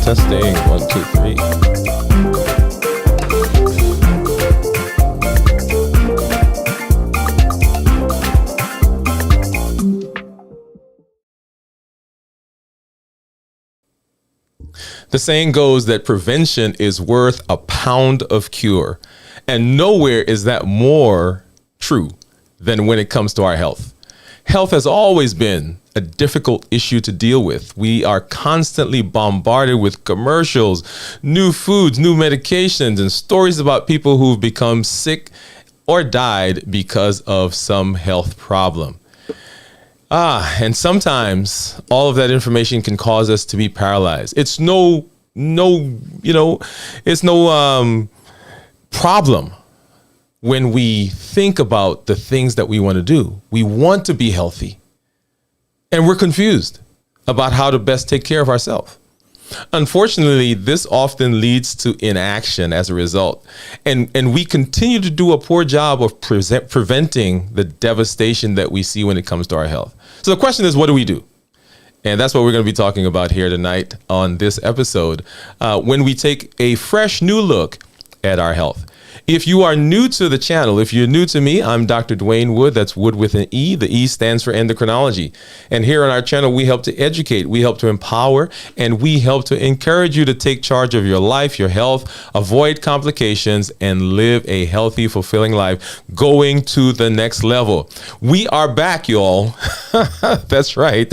Testing. 1, 2, 3. The saying goes that prevention is worth a pound of cure. And nowhere is that more true than when it comes to our health. Health has always been a difficult issue to deal with. We are constantly bombarded with commercials, new foods, new medications, and stories about people who've become sick or died because of some health problem. And sometimes all of that information can cause us to be paralyzed. It's no problem when we think about the things that we want to do. We want to be healthy. And we're confused about how to best take care of ourselves. Unfortunately, this often leads to inaction as a result. And we continue to do a poor job of preventing the devastation that we see when it comes to our health. So the question is, what do we do? And that's what we're going to be talking about here tonight on this episode, when we take a fresh new look at our health. If you are new to the channel, if you're new to me, I'm Dr. Dwayne Wood. That's Wood with an E. The E stands for endocrinology. And here on our channel, we help to educate, we help to empower, and we help to encourage you to take charge of your life, your health, avoid complications, and live a healthy, fulfilling life, going to the next level. We are back, y'all. That's right.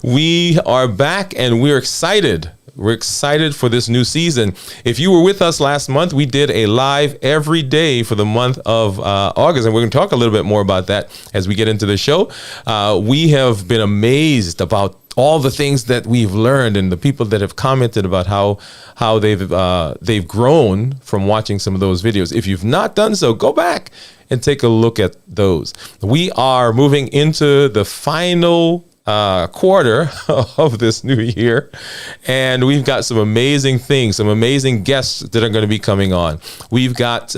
We are back, and we're excited. We're excited for this new season. If you were with us last month, we did a live every day for the month of August, and we're going to talk a little bit more about that as we get into the show. We have been amazed about all the things that we've learned and the people that have commented about how they've grown from watching some of those videos. If you've not done so, go back and take a look at those. We are moving into the final quarter of this new year, and we've got some amazing things, some amazing guests that are going to be coming on. We've got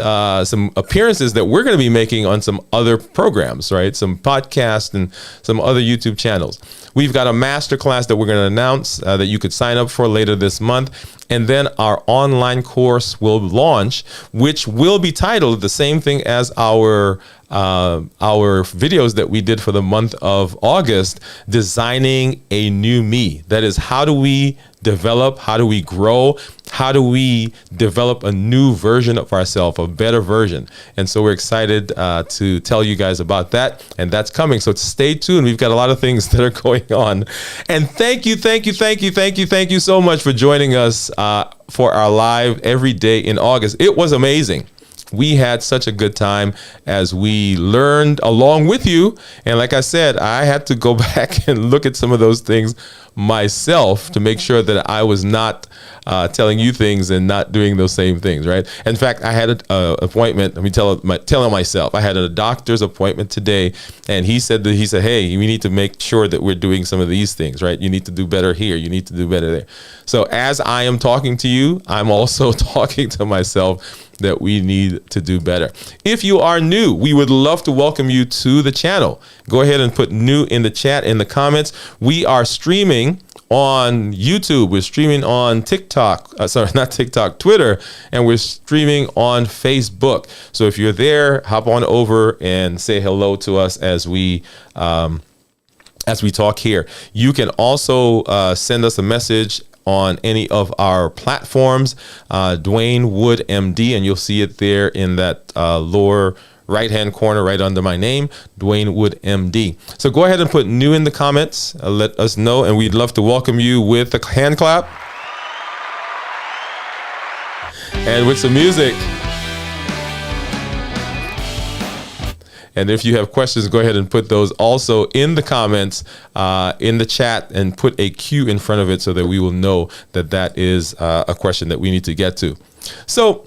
some appearances that we're going to be making on some other programs, right? Some podcasts and some other YouTube channels. We've got a masterclass that we're going to announce that you could sign up for later this month. And then our online course will launch, which will be titled the same thing as our videos that we did for the month of August, Designing a New Me. That is, how do we develop, how do we grow, how do we develop a new version of ourselves, a better version? And so we're excited to tell you guys about that, and that's coming. So stay tuned. We've got a lot of things that are going on. And thank you so much for joining us for our live every day in August. It was amazing. We had such a good time as we learned along with you. And like I said, I had to go back and look at some of those things myself to make sure that I was not telling you things and not doing those same things, right? In fact, I had an appointment. Let me tell myself. I had a doctor's appointment today, and he said, hey, we need to make sure that we're doing some of these things, right? You need to do better here. You need to do better there. So as I am talking to you, I'm also talking to myself that we need to do better. If you are new, we would love to welcome you to the channel. Go ahead and put new in the chat, in the comments. We are streaming on YouTube. We're streaming on TikTok, Twitter, and we're streaming on Facebook. So if you're there, hop on over and say hello to us as we as we talk here. You can also send us a message on any of our platforms, Dwayne Wood MD, and you'll see it there in that lower right-hand corner right under my name, Dwayne Wood MD. So go ahead and put new in the comments. Let us know, and we'd love to welcome you with a hand clap and with some music. And if you have questions, go ahead and put those also in the comments, in the chat, and put a Q in front of it so that we will know that that is a question that we need to get to. So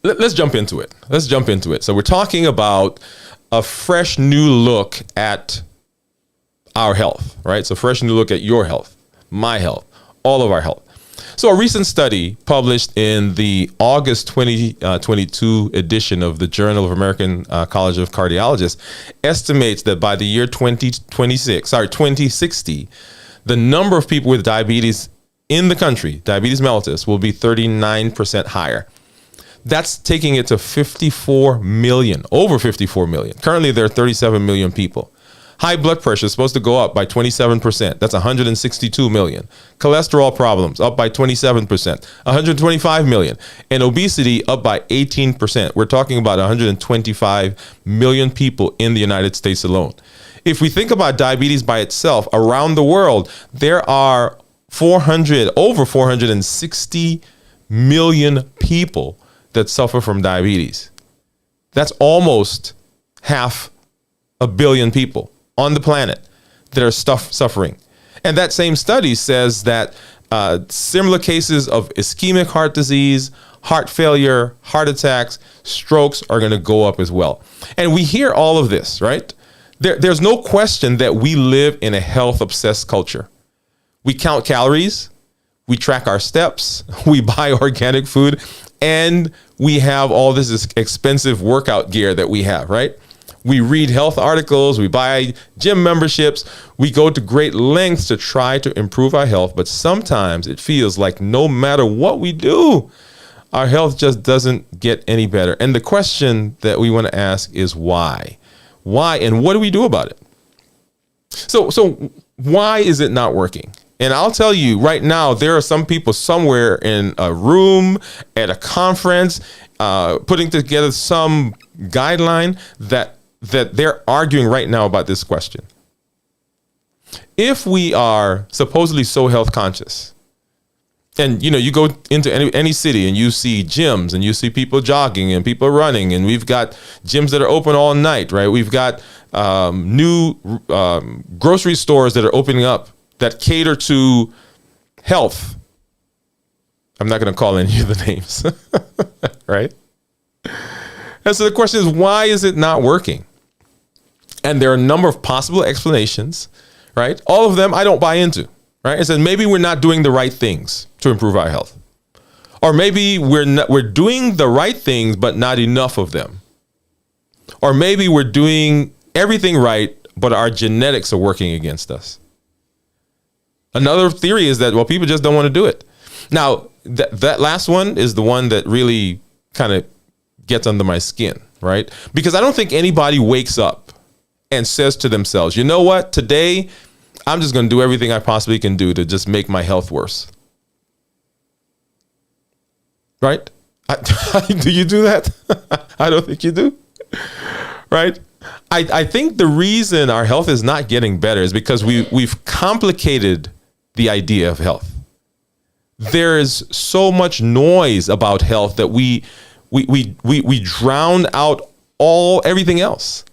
let's jump into it. So we're talking about a fresh new look at our health, right? So fresh new look at your health, my health, all of our health. So a recent study published in the August 2022 edition of the Journal of American College of Cardiologists estimates that by the year 2060, the number of people with diabetes in the country, diabetes mellitus, will be 39% higher. That's taking it to 54 million, over 54 million. Currently, there are 37 million people. High blood pressure is supposed to go up by 27%. That's 162 million. Cholesterol problems up by 27%, 125 million. And obesity up by 18%. We're talking about 125 million people in the United States alone. If we think about diabetes by itself, around the world, there are over 460 million people that suffer from diabetes. That's almost 500 million people on the planet that are suffering. And that same study says that similar cases of ischemic heart disease, heart failure, heart attacks, strokes are going to go up as well. And we hear all of this, right? There's no question that we live in a health-obsessed culture. We count calories, we track our steps, we buy organic food, and we have all this expensive workout gear that we have, right? We read health articles, we buy gym memberships, we go to great lengths to try to improve our health, but sometimes it feels like no matter what we do, our health just doesn't get any better. And the question that we want to ask is why? Why, and what do we do about it? So why is it not working? And I'll tell you right now, there are some people somewhere in a room, at a conference, putting together some guideline that they're arguing right now about this question. If we are supposedly so health conscious, and you go into any city and you see gyms and you see people jogging and people running, and we've got gyms that are open all night, right? We've got new grocery stores that are opening up that cater to health. I'm not going to call any of the names, right? And so the question is, why is it not working? And there are a number of possible explanations, right? All of them I don't buy into, right? It says maybe we're not doing the right things to improve our health. Or maybe we're doing the right things, but not enough of them. Or maybe we're doing everything right, but our genetics are working against us. Another theory is that, well, people just don't want to do it. Now, that last one is the one that really kind of gets under my skin, right? Because I don't think anybody wakes up and says to themselves, you know what, today I'm just going to do everything I possibly can do to just make my health worse. Right? Do you do that? I don't think you do. Right? I think the reason our health is not getting better is because we've complicated the idea of health. There is so much noise about health that we drown out everything else.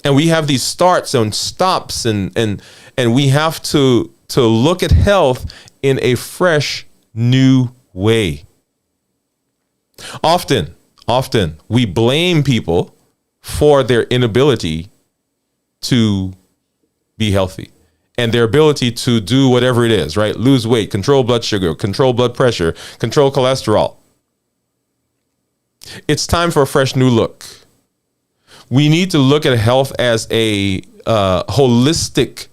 And we have these starts and stops, and we have to look at health in a fresh, new way. Often we blame people for their inability to be healthy and their ability to do whatever it is, right? Lose weight, control blood sugar, control blood pressure, control cholesterol. It's time for a fresh new look. We need to look at health as a holistic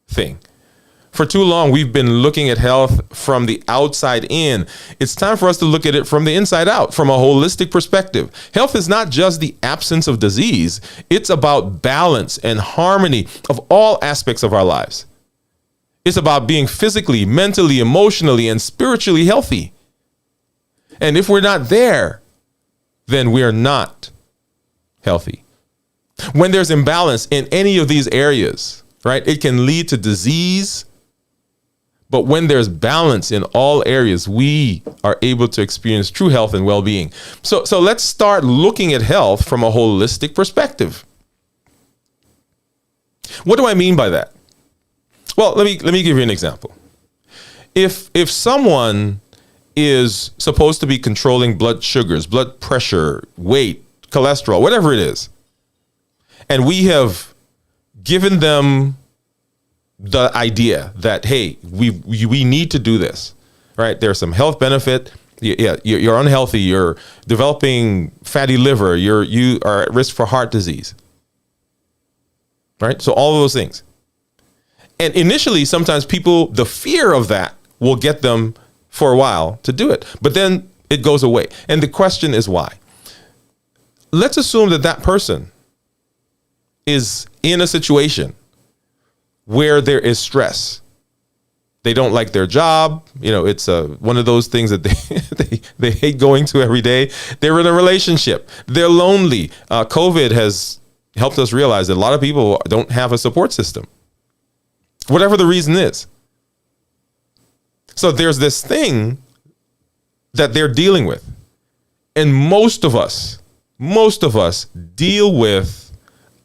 thing. For too long, we've been looking at health from the outside in. It's time for us to look at it from the inside out, from a holistic perspective. Health is not just the absence of disease. It's about balance and harmony of all aspects of our lives. It's about being physically, mentally, emotionally, and spiritually healthy. And if we're not there, then we are not healthy. When there's imbalance in any of these areas, right, it can lead to disease. But when there's balance in all areas, we are able to experience true health and well-being. So let's start looking at health from a holistic perspective. What do I mean by that? Well, let me give you an example. If someone is supposed to be controlling blood sugars, blood pressure, weight, cholesterol, whatever it is, and we have given them the idea that, hey, we need to do this, right? There's some health benefit. Yeah, you're unhealthy. You're developing fatty liver. You are at risk for heart disease, right? So all of those things. And initially, sometimes people, the fear of that will get them for a while to do it, but then it goes away. And the question is why? Let's assume that person is in a situation where there is stress. They don't like their job. It's one of those things that they hate going to every day. They're in a relationship. They're lonely. COVID has helped us realize that a lot of people don't have a support system, whatever the reason is. So there's this thing that they're dealing with. And most of us deal with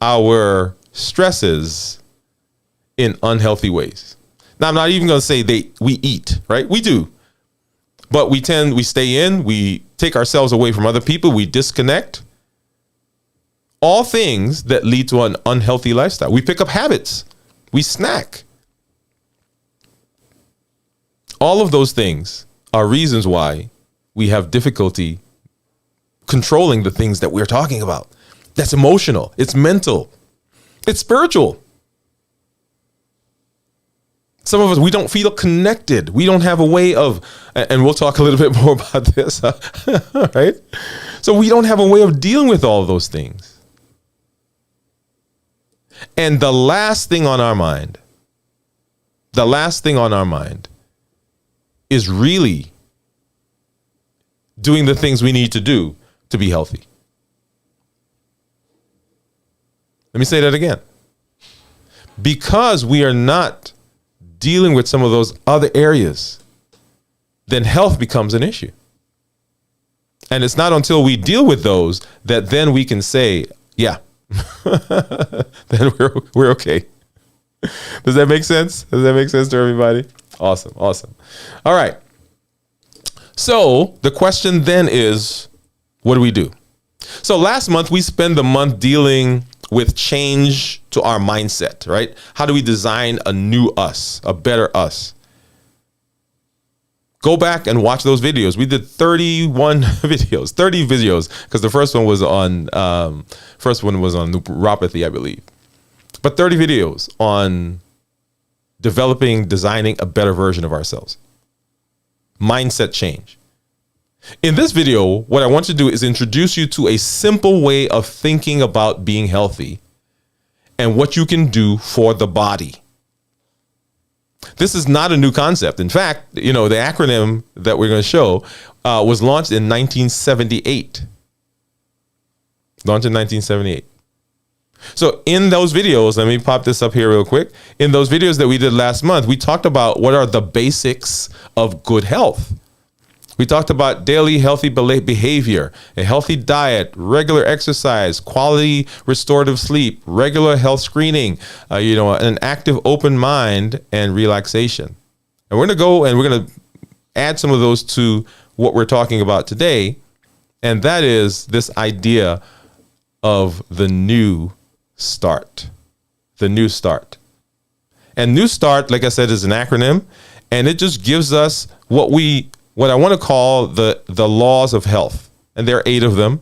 our stresses in unhealthy ways. Now, I'm not even going to say we eat, right? We do. But we stay in, we take ourselves away from other people, we disconnect. All things that lead to an unhealthy lifestyle. We pick up habits. We snack. All of those things are reasons why we have difficulty controlling the things that we're talking about. That's emotional. It's mental. It's spiritual. Some of us, we don't feel connected. We don't have a way of, and we'll talk a little bit more about this, right? So we don't have a way of dealing with all of those things. And the last thing on our mind is really doing the things we need to do to be healthy. Let me say that again. Because we are not dealing with some of those other areas, then health becomes an issue. And it's not until we deal with those that then we can say, yeah, then we're okay. Does that make sense? Does that make sense to everybody? Awesome. All right. So the question then is, what do we do? So last month we spent the month dealing with change to our mindset, right? How do we design a new us, a better us? Go back and watch those videos. We did 30 videos, because the first one was on neuropathy, I believe. But 30 videos on designing a better version of ourselves. Mindset change. In this video, what I want to do is introduce you to a simple way of thinking about being healthy and what you can do for the body. This is not a new concept. In fact, the acronym that we're going to show was launched in 1978. So in those videos, let me pop this up here real quick. In those videos that we did last month, we talked about what are the basics of good health. We talked about daily healthy behavior, a healthy diet, regular exercise, quality restorative sleep, regular health screening, an active open mind, and relaxation. And we're going to go and we're going to add some of those to what we're talking about today. And that is this idea of the new start. The new start. And new start, like I said, is an acronym. And it just gives us what I want to call the laws of health. And there are 8 of them.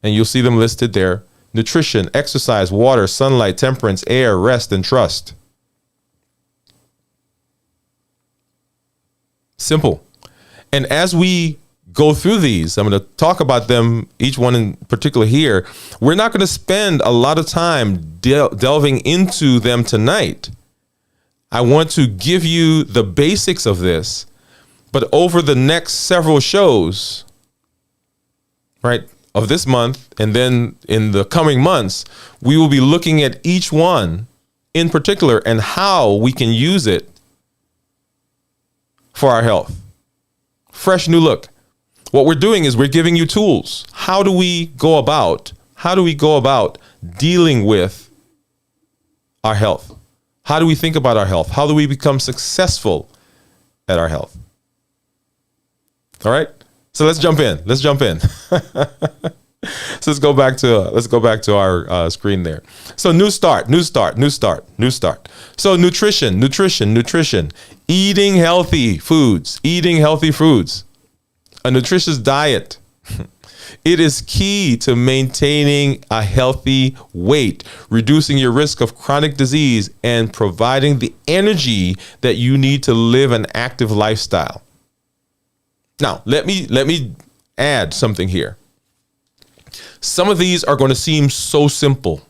And you'll see them listed there. Nutrition, exercise, water, sunlight, temperance, air, rest, and trust. Simple. And as we go through these, I'm going to talk about them, each one in particular here. We're not going to spend a lot of time delving into them tonight. I want to give you the basics of this, but over the next several shows, right, of this month, and then in the coming months, we will be looking at each one in particular and how we can use it for our health. Fresh new look. What we're doing is we're giving you tools. How do we go about dealing with our health? How do we think about our health? How do we become successful at our health? All right. So let's jump in. So let's go back to our screen there. So new start. So nutrition. Eating healthy foods. A nutritious diet. It is key to maintaining a healthy weight, reducing your risk of chronic disease, and providing the energy that you need to live an active lifestyle. Now, let me add something here. Some of these are going to seem so simple.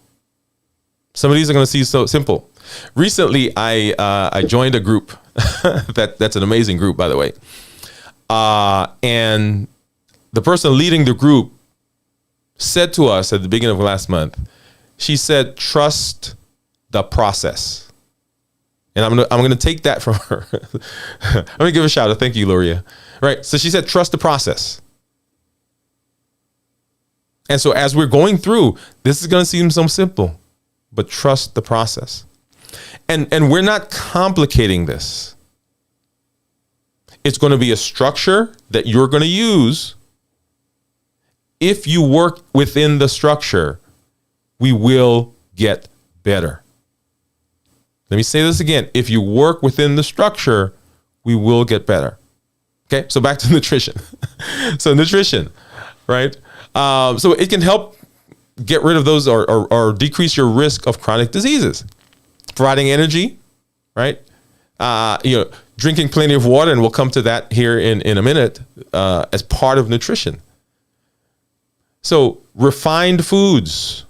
Recently, I joined a group that's an amazing group, by the way. And the person leading the group said to us at the beginning of last month, she said, trust the process. And I'm gonna take that from her. Let me give a shout out. Thank you, Loria. Right. So she said, trust the process. And so as we're going through, this is going to seem so simple, but trust the process. And we're not complicating this. It's going to be a structure that you're going to use. If you work within the structure, we will get better. Let me say this again. If you work within the structure, we will get better. Okay, so back to nutrition. So nutrition, right? So it can help get rid of those or decrease your risk of chronic diseases. Providing energy, right? Drinking plenty of water, and we'll come to that here in a minute, as part of nutrition. So refined foods.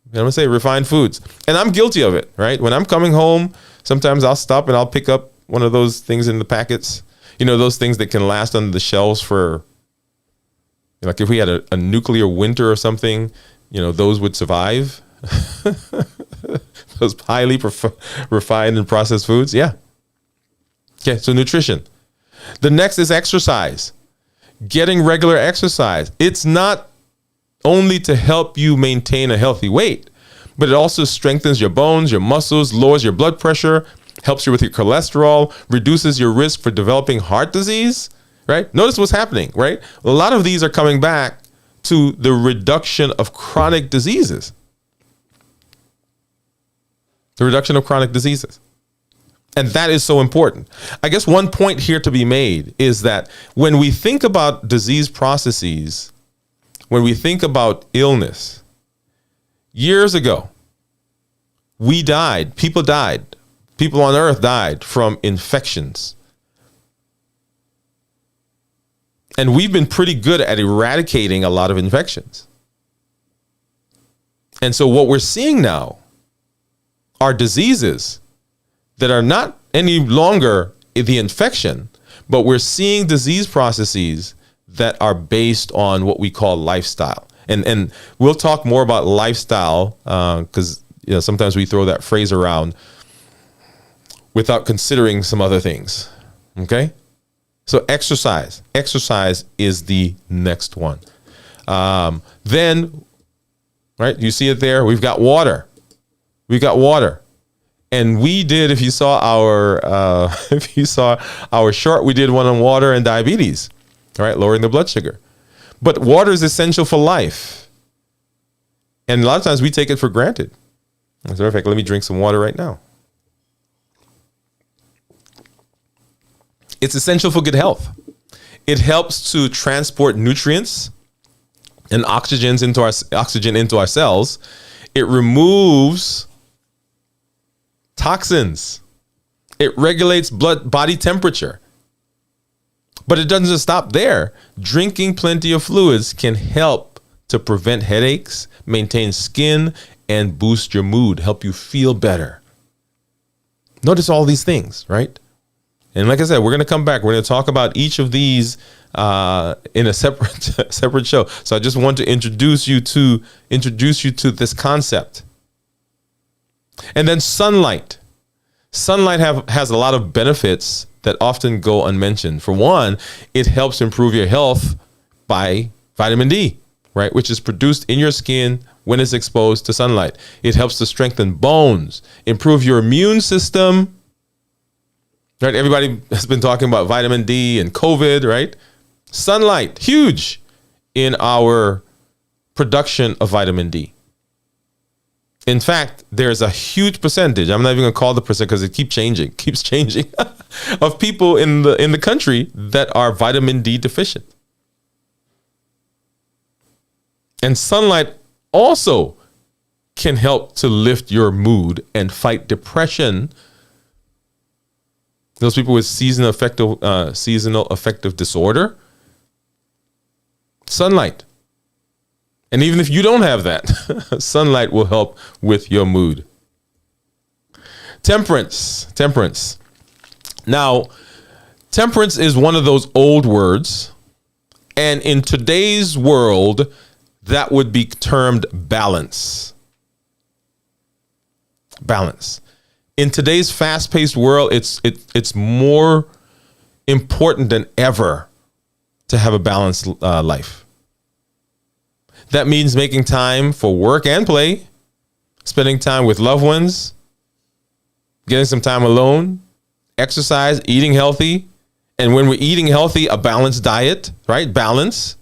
I'm going to say refined foods. And I'm guilty of it, right? When I'm coming home, sometimes I'll stop and I'll pick up one of those things in the packets. Those things that can last under the shelves for, like if we had a nuclear winter or something, those would survive. Those highly refined and processed foods. Yeah. Okay. So nutrition. The next is exercise. Getting regular exercise. It's not only to help you maintain a healthy weight, but it also strengthens your bones, your muscles, lowers your blood pressure, helps you with your cholesterol, reduces your risk for developing heart disease, right? Notice what's happening, right? A lot of these are coming back to the reduction of chronic diseases. The reduction of chronic diseases. And that is so important. I guess one point here to be made is that when we think about disease processes, when we think about illness, years ago, people on earth died from infections. And we've been pretty good at eradicating a lot of infections. And so what we're seeing now are diseases that are not any longer the infection, but we're seeing disease processes that are based on what we call lifestyle. And we'll talk more about lifestyle because sometimes we throw that phrase around without considering some other things. Okay? So exercise is the next one. Then, right, you see it there. We've got water. And we did, if you saw our short, we did one on water and diabetes, right? Lowering the blood sugar. But water is essential for life. And a lot of times we take it for granted. As a matter of fact, let me drink some water right now. It's essential for good health. It helps to transport nutrients and oxygen into our cells. It removes toxins. It regulates body temperature. But it doesn't just stop there. Drinking plenty of fluids can help to prevent headaches, maintain skin, and boost your mood, help you feel better. Notice all these things, right? And like I said, we're going to come back. We're going to talk about each of these in a separate show. So I just want to introduce you to this concept. And then sunlight. Sunlight has a lot of benefits that often go unmentioned. For one, it helps improve your health by vitamin D, right? Which is produced in your skin when it's exposed to sunlight. It helps to strengthen bones, improve your immune system. Right? Everybody has been talking about vitamin D and COVID, right? Sunlight, huge in our production of vitamin D. In fact, there's a huge percentage, I'm not even going to call the percent because it keeps changing, of people in the country that are vitamin D deficient. And sunlight also can help to lift your mood and fight depression. Those people with seasonal affective disorder, sunlight. And even if you don't have that, sunlight will help with your mood. Temperance. Now, temperance is one of those old words. And in today's world, that would be termed balance. Balance. In today's fast-paced world, it's more important than ever to have a balanced life. That means making time for work and play, spending time with loved ones, getting some time alone, exercise, eating healthy. And when we're eating healthy, a balanced diet, right? Balance.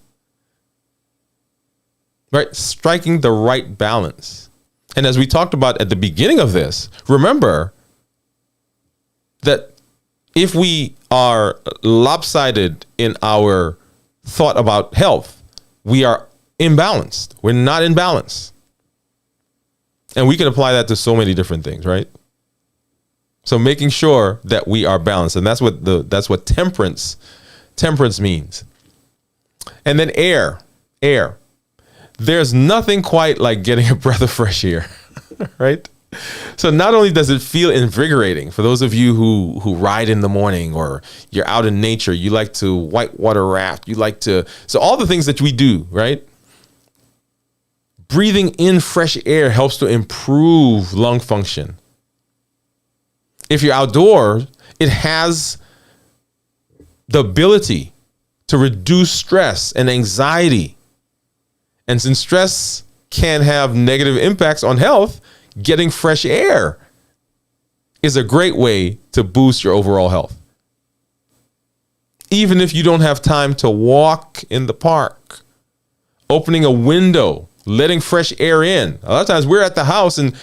Right? Striking the right balance. And as we talked about at the beginning of this, remember that if we are lopsided in our thought about health, we are imbalanced. We're not in balance. And we can apply that to so many different things, right? So making sure that we are balanced. And that's what temperance means. And then air. There's nothing quite like getting a breath of fresh air, right? So not only does it feel invigorating for those of you who ride in the morning or you're out in nature, you like to whitewater raft, so all the things that we do, right? Breathing in fresh air helps to improve lung function. If you're outdoors, it has the ability to reduce stress and anxiety. And since stress can have negative impacts on health, getting fresh air is a great way to boost your overall health. Even if you don't have time to walk in the park, opening a window, letting fresh air in. A lot of times we're at the house and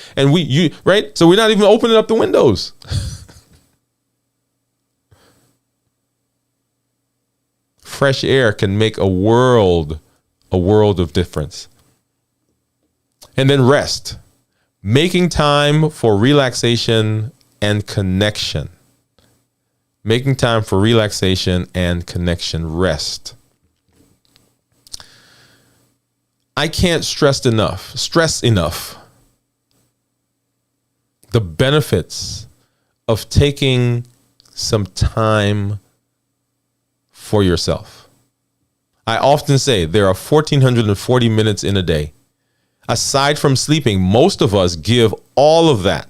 right? So we're not even opening up the windows. Fresh air can make a world of difference. And then rest. Making time for relaxation and connection. Making time for relaxation and connection. Rest. I can't stress enough the benefits of taking some time for yourself. I often say there are 1,440 minutes in a day. Aside from sleeping, most of us give all of that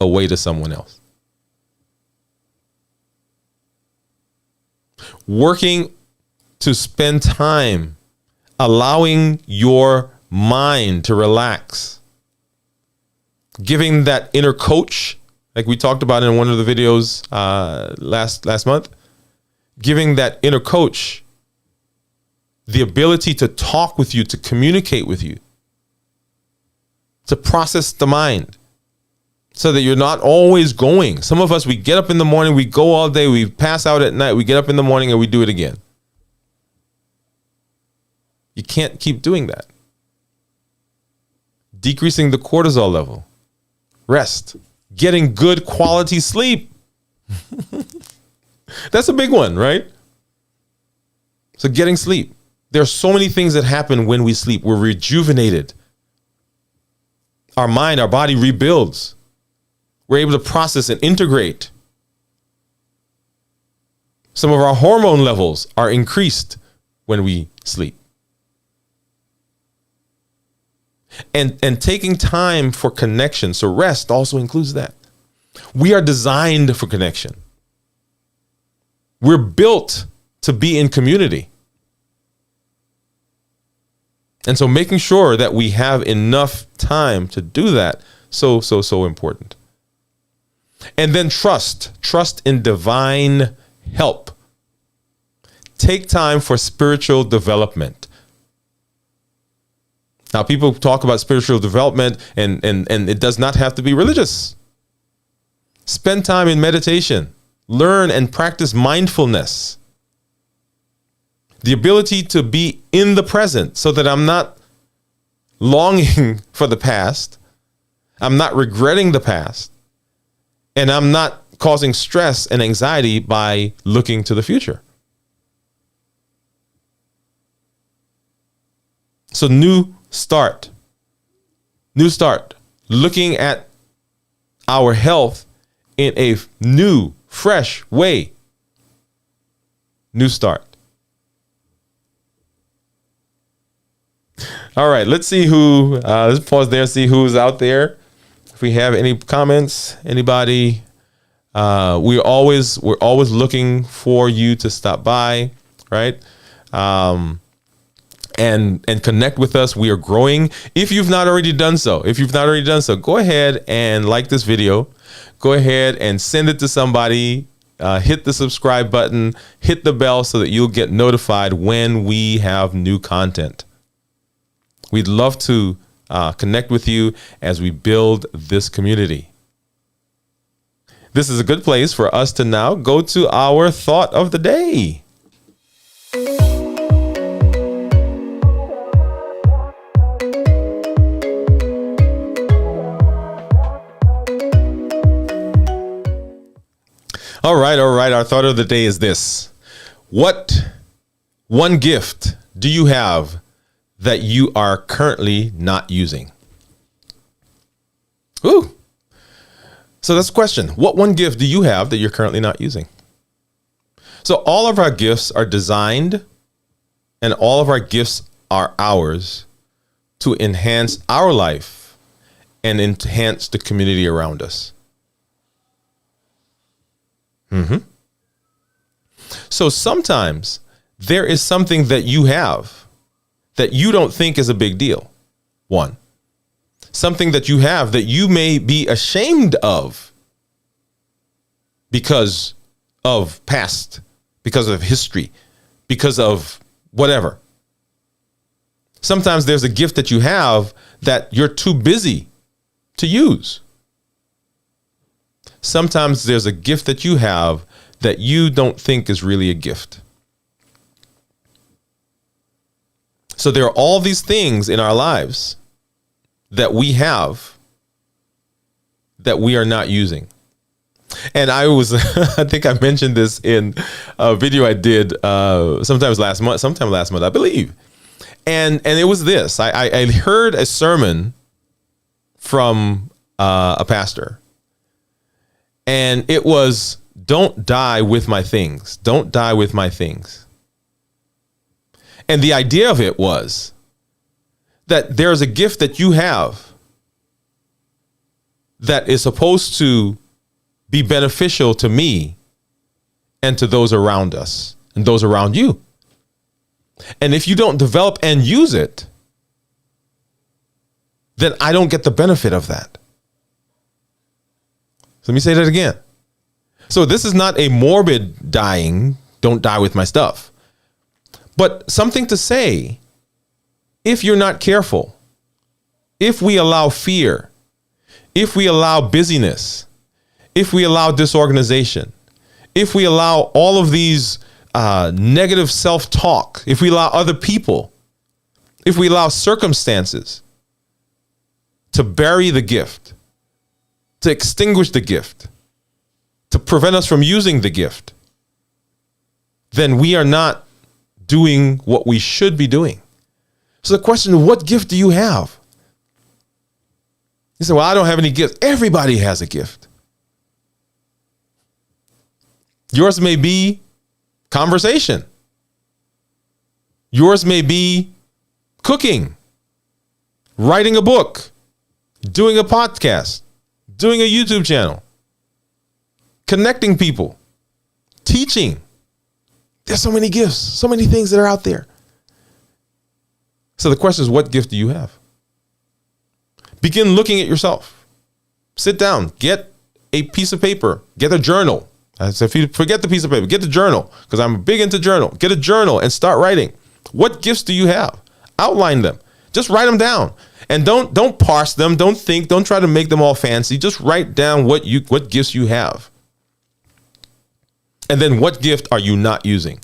away to someone else. Working to spend time allowing your mind to relax, giving that inner coach, like we talked about in one of the videos last month, giving that inner coach the ability to talk with you, to communicate with you, to process the mind so that you're not always going. Some of us, we get up in the morning, we go all day, we pass out at night, we get up in the morning and we do it again. You can't keep doing that. Decreasing the cortisol level. Rest. Getting good quality sleep. That's a big one, right? So getting sleep. There are so many things that happen when we sleep. We're rejuvenated. Our mind, our body rebuilds. We're able to process and integrate. Some of our hormone levels are increased when we sleep. And taking time for connection. So rest also includes that. We are designed for connection. We're built to be in community. And so making sure that we have enough time to do that, so important. And then trust in divine help. Take time for spiritual development. Now, people talk about spiritual development and it does not have to be religious. Spend time in meditation. Learn and practice mindfulness. The ability to be in the present so that I'm not longing for the past. I'm not regretting the past. And I'm not causing stress and anxiety by looking to the future. So new start. Looking at our health in a new, fresh way. New start. All right, let's see who, let's pause there, see who's out there. If we have any comments, anybody, we're always looking for you to stop by, right? And connect with us. We are growing. If you've not already done so, go ahead and like this video. Go ahead and send it to somebody. Hit the subscribe button, hit the bell so that you'll get notified when we have new content. We'd love to connect with you as we build this community. This is a good place for us to now go to our thought of the day. All right. Our thought of the day is this. What one gift do you have that you are currently not using? Ooh. So that's the question. What one gift do you have that you're currently not using? So all of our gifts are designed and all of our gifts are ours to enhance our life and enhance the community around us. So sometimes there is something that you have that you don't think is a big deal. One, something that you have that you may be ashamed of because of past, because of history, because of whatever. Sometimes there's a gift that you have that you're too busy to use. Sometimes there's a gift that you have that you don't think is really a gift. So there are all these things in our lives that we have that we are not using. And I think I mentioned this in a video I did sometime last month, I believe. And it was this. I heard a sermon from a pastor. And it was, don't die with my things. Don't die with my things. And the idea of it was that there's a gift that you have that is supposed to be beneficial to me and to those around us and those around you. And if you don't develop and use it, then I don't get the benefit of that. So let me say that again. So this is not a morbid dying, don't die with my stuff, but something to say, if you're not careful, if we allow fear, if we allow busyness, if we allow disorganization, if we allow all of these negative self-talk, if we allow other people, if we allow circumstances to bury the gift, to extinguish the gift, to prevent us from using the gift, then we are not doing what we should be doing. So the question is, what gift do you have? You say, well, I don't have any gifts. Everybody has a gift. Yours may be conversation. Yours may be cooking, writing a book, doing a podcast, doing a YouTube channel, connecting people, teaching. There's so many gifts, so many things that are out there. So the question is, what gift do you have? Begin looking at yourself. Sit down, get a piece of paper, get a journal. So if you forget the piece of paper, get the journal, because I'm big into journal. Get a journal and start writing. What gifts do you have? Outline them. Just write them down. And don't parse them. Don't think. Don't try to make them all fancy. Just write down what gifts you have. And then what gift are you not using?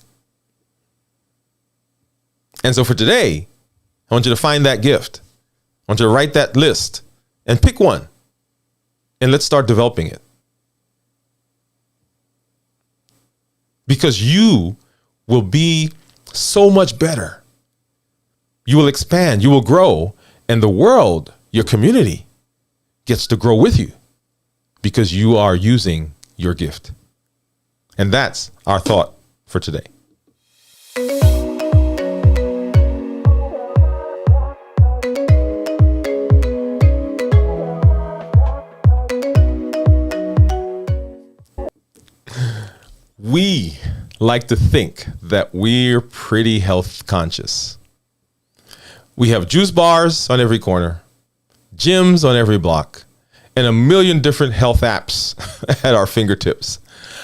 And so for today, I want you to find that gift. I want you to write that list and pick one. And let's start developing it. Because you will be so much better. You will expand, you will grow, and the world, your community, gets to grow with you because you are using your gift. And that's our thought for today. We like to think that we're pretty health conscious. We have juice bars on every corner, gyms on every block, and a million different health apps at our fingertips.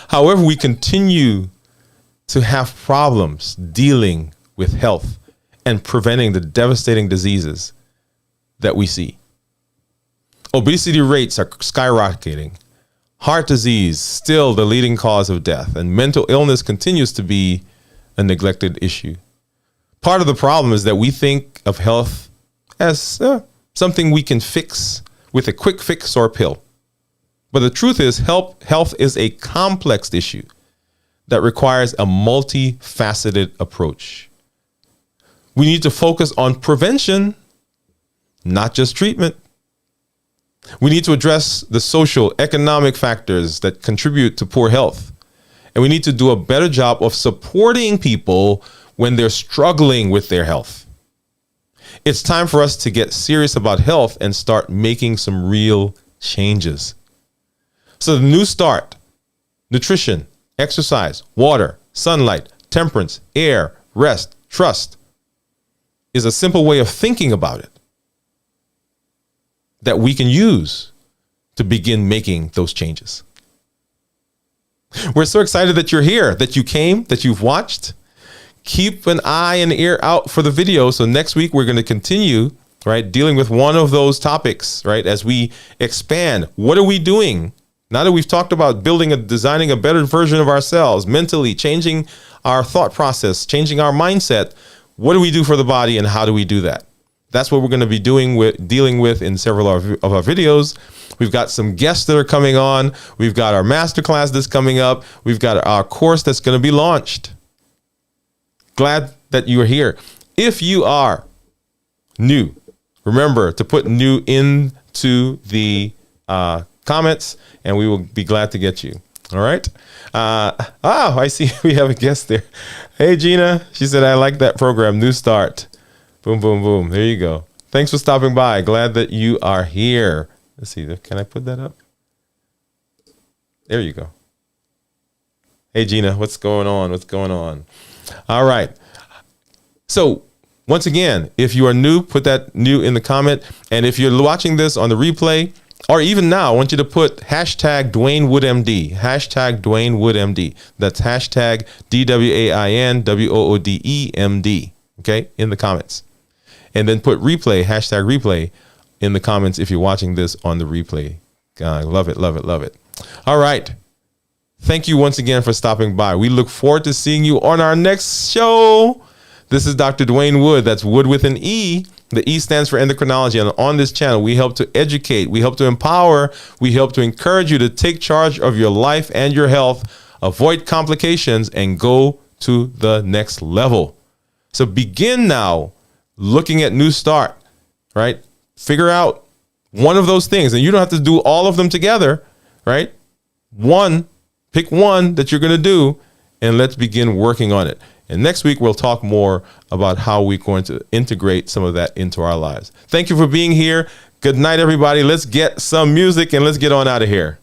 However, we continue to have problems dealing with health and preventing the devastating diseases that we see. Obesity rates are skyrocketing. Heart disease, still the leading cause of death, and mental illness continues to be a neglected issue. Part of the problem is that we think of health as something we can fix with a quick fix or pill. But the truth is, health is a complex issue that requires a multifaceted approach. We need to focus on prevention, not just treatment. We need to address the social, economic factors that contribute to poor health. And we need to do a better job of supporting people when they're struggling with their health. It's time for us to get serious about health and start making some real changes. So the new start: nutrition, exercise, water, sunlight, temperance, air, rest, trust, is a simple way of thinking about it that we can use to begin making those changes. We're so excited that you're here, that you came, that you've watched. Keep an eye and ear out for the video. So next week, we're going to continue, right, dealing with one of those topics, right, as we expand. What are we doing? Now that we've talked about designing a better version of ourselves, mentally, changing our thought process, changing our mindset, what do we do for the body and how do we do that? That's what we're going to be dealing with in several of our videos. We've got some guests that are coming on. We've got our masterclass that's coming up. We've got our course that's going to be launched. Glad that you are here. If you are new, remember to put new into the comments, and we will be glad to get you. All right. I see we have a guest there. Hey, Gina. She said, I like that program. New Start. Boom, boom, boom. There you go. Thanks for stopping by. Glad that you are here. Let's see. Can I put that up? There you go. Hey, Gina, what's going on? What's going on? All right. So once again, if you are new, put that new in the comment. And if you're watching this on the replay, or even now, I want you to put hashtag Dwayne Wood MD, hashtag Dwayne Wood MD. That's hashtag DWAINWOODEMD, okay, in the comments. And then put replay, hashtag replay in the comments if you're watching this on the replay. Love it, love it, love it. All right. Thank you once again for stopping by. We look forward to seeing you on our next show. This is Dr. Dwayne Wood. That's Wood with an E. The E stands for endocrinology. And on this channel, we help to educate, we help to empower, we help to encourage you to take charge of your life and your health, avoid complications, and go to the next level. So begin now looking at New Start, right? Figure out one of those things, and you don't have to do all of them together, right? Pick one that you're going to do, and let's begin working on it. And next week, we'll talk more about how we're going to integrate some of that into our lives. Thank you for being here. Good night, everybody. Let's get some music and let's get on out of here.